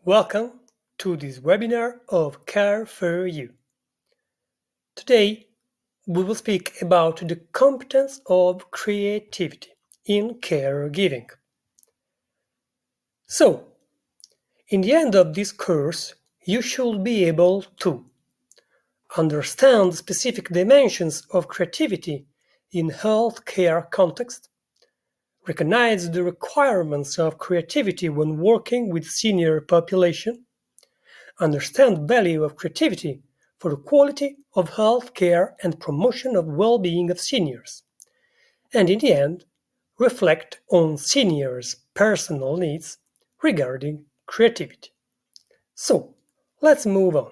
Welcome to this webinar of Care for You. Today, we will speak about the competence of creativity in caregiving. So, in the end of this course, you should be able to understand specific dimensions of creativity in healthcare context, recognize the requirements of creativity when working with senior population, understand value of creativity for the quality of health care and promotion of well-being of seniors, and in the end, reflect on seniors' personal needs regarding creativity. So, let's move on.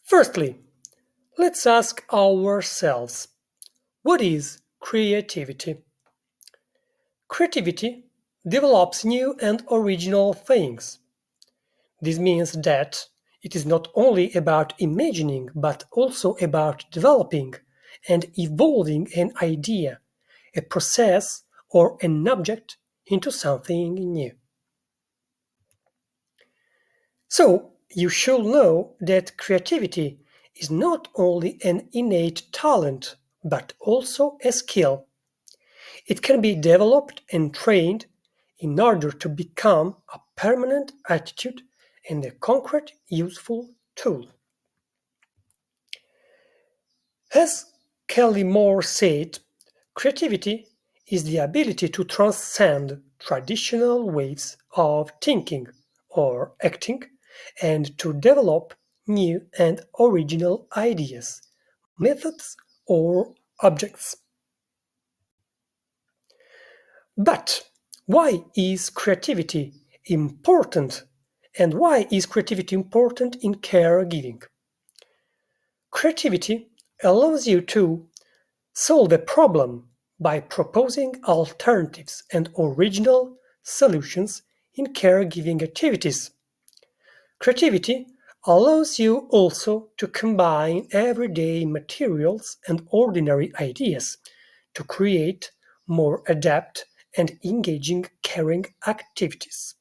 Firstly, let's ask ourselves, what is creativity? Creativity develops new and original things. This means that it is not only about imagining but also about developing and evolving an idea, a process, or an object into something new. So, you should know that creativity is not only an innate talent but also a skill. It can be developed and trained in order to become a permanent attitude and a concrete, useful tool. As Kelly Moore said, creativity is the ability to transcend traditional ways of thinking or acting and to develop new and original ideas, methods, or objects. But why is creativity important? And why is creativity important in caregiving? Creativity allows you to solve a problem by proposing alternatives and original solutions in caregiving activities. Creativity allows you also to combine everyday materials and ordinary ideas to create more adept and engaging caring activities.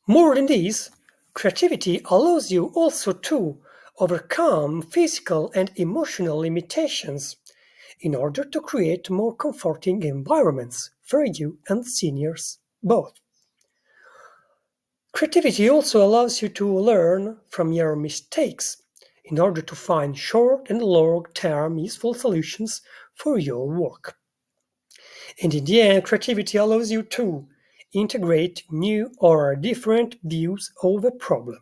More than this, creativity allows you also to overcome physical and emotional limitations in order to create more comforting environments for you and seniors both. Creativity also allows you to learn from your mistakes in order to find short and long-term useful solutions for your work. And in the end, creativity allows you to integrate new or different views of a problem,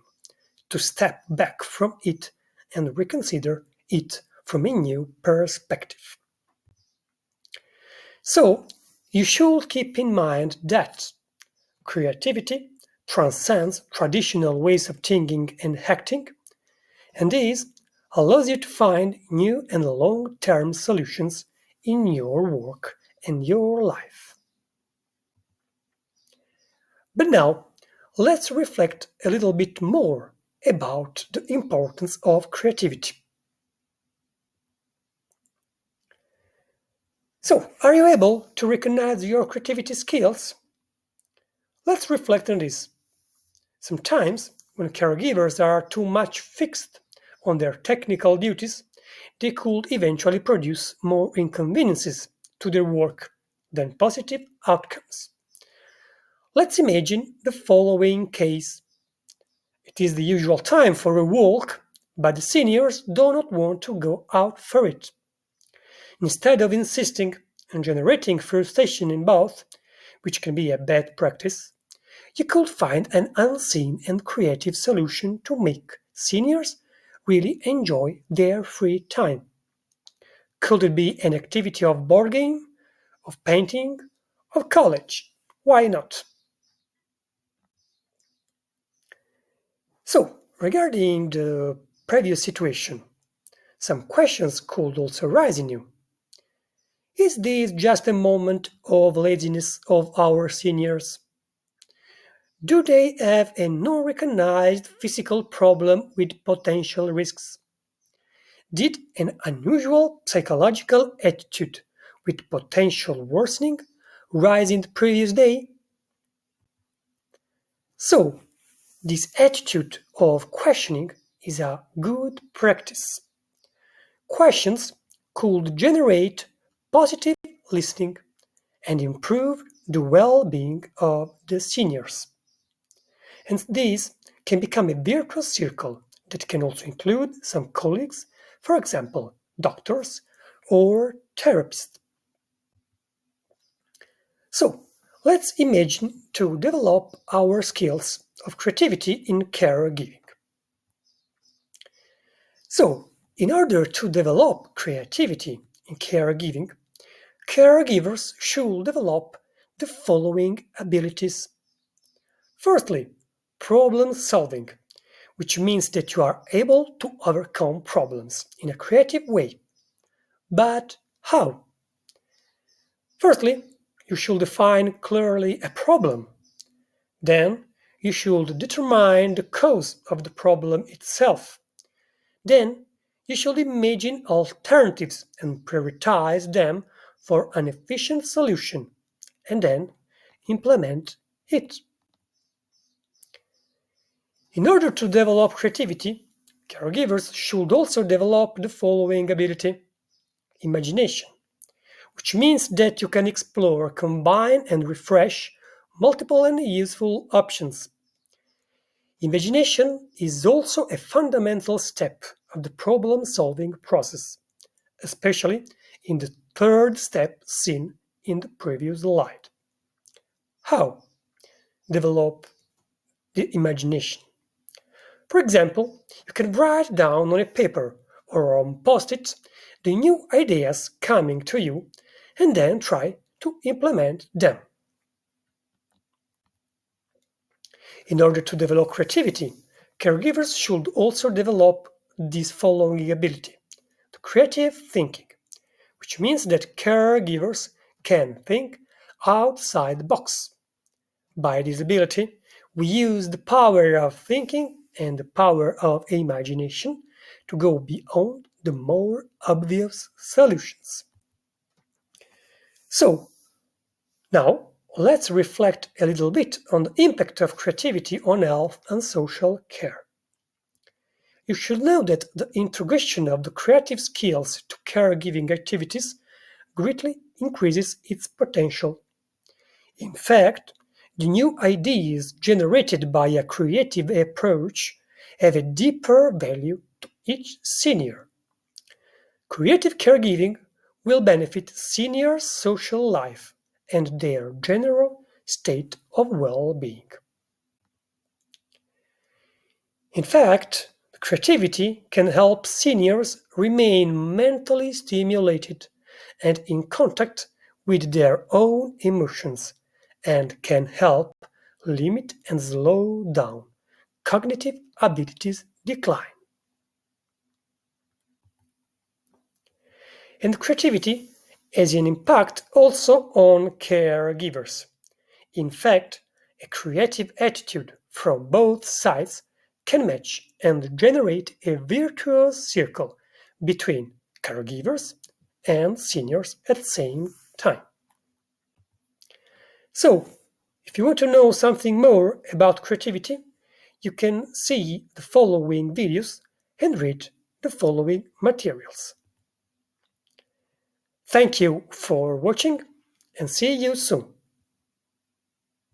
to step back from it and reconsider it from a new perspective. So, you should keep in mind that creativity transcends traditional ways of thinking and acting, and this allows you to find new and long-term solutions in your work and your life. But now, let's reflect a little bit more about the importance of creativity. So, are you able to recognize your creativity skills? Let's reflect on this. Sometimes, when caregivers are too much fixed on their technical duties, they could eventually produce more inconveniences to their work than positive outcomes. Let's imagine the following case. It is the usual time for a walk, but the seniors do not want to go out for it. Instead of insisting on generating frustration in both, which can be a bad practice, you could find an unseen and creative solution to make seniors really enjoy their free time. Could it be an activity of board game, of painting, of college? Why not? So, regarding the previous situation, some questions could also arise in you. Is this just a moment of laziness of our seniors? Do they have a non-recognized physical problem with potential risks? Did an unusual psychological attitude with potential worsening rise in the previous day? So, this attitude of questioning is a good practice. Questions could generate positive listening and improve the well being of the seniors. And this can become a virtuous circle that can also include some colleagues, for example, doctors or therapists. So, let's imagine to develop our skills of creativity in caregiving. So, in order to develop creativity in caregiving, caregivers should develop the following abilities. Firstly, problem solving, which means that you are able to overcome problems in a creative way. But how? Firstly, you should define clearly a problem. Then, you should determine the cause of the problem itself. Then, you should imagine alternatives and prioritize them for an efficient solution, and then implement it. In order to develop creativity, caregivers should also develop the following ability: imagination, which means that you can explore, combine, and refresh multiple and useful options. Imagination is also a fundamental step of the problem solving process, especially in the third step seen in the previous slide. How? Develop the imagination. For example, you can write down on a paper or on post-it the new ideas coming to you and then try to implement them. In order to develop creativity, caregivers should also develop this following ability: the creative thinking, which means that caregivers can think outside the box. By this ability, we use the power of thinking and the power of imagination to go beyond the more obvious solutions. So, now let's reflect a little bit on the impact of creativity on health and social care. You should know that the integration of the creative skills to caregiving activities greatly increases its potential. In fact, the new ideas generated by a creative approach have a deeper value to each senior. Creative caregiving will benefit seniors' social life and their general state of well being. In fact, creativity can help seniors remain mentally stimulated and in contact with their own emotions, and can help limit and slow down cognitive abilities decline. And creativity has an impact also on caregivers. In fact, a creative attitude from both sides can match and generate a virtuous circle between caregivers and seniors at the same time. So, if you want to know something more about creativity, you can see the following videos and read the following materials. Thank you for watching and see you soon.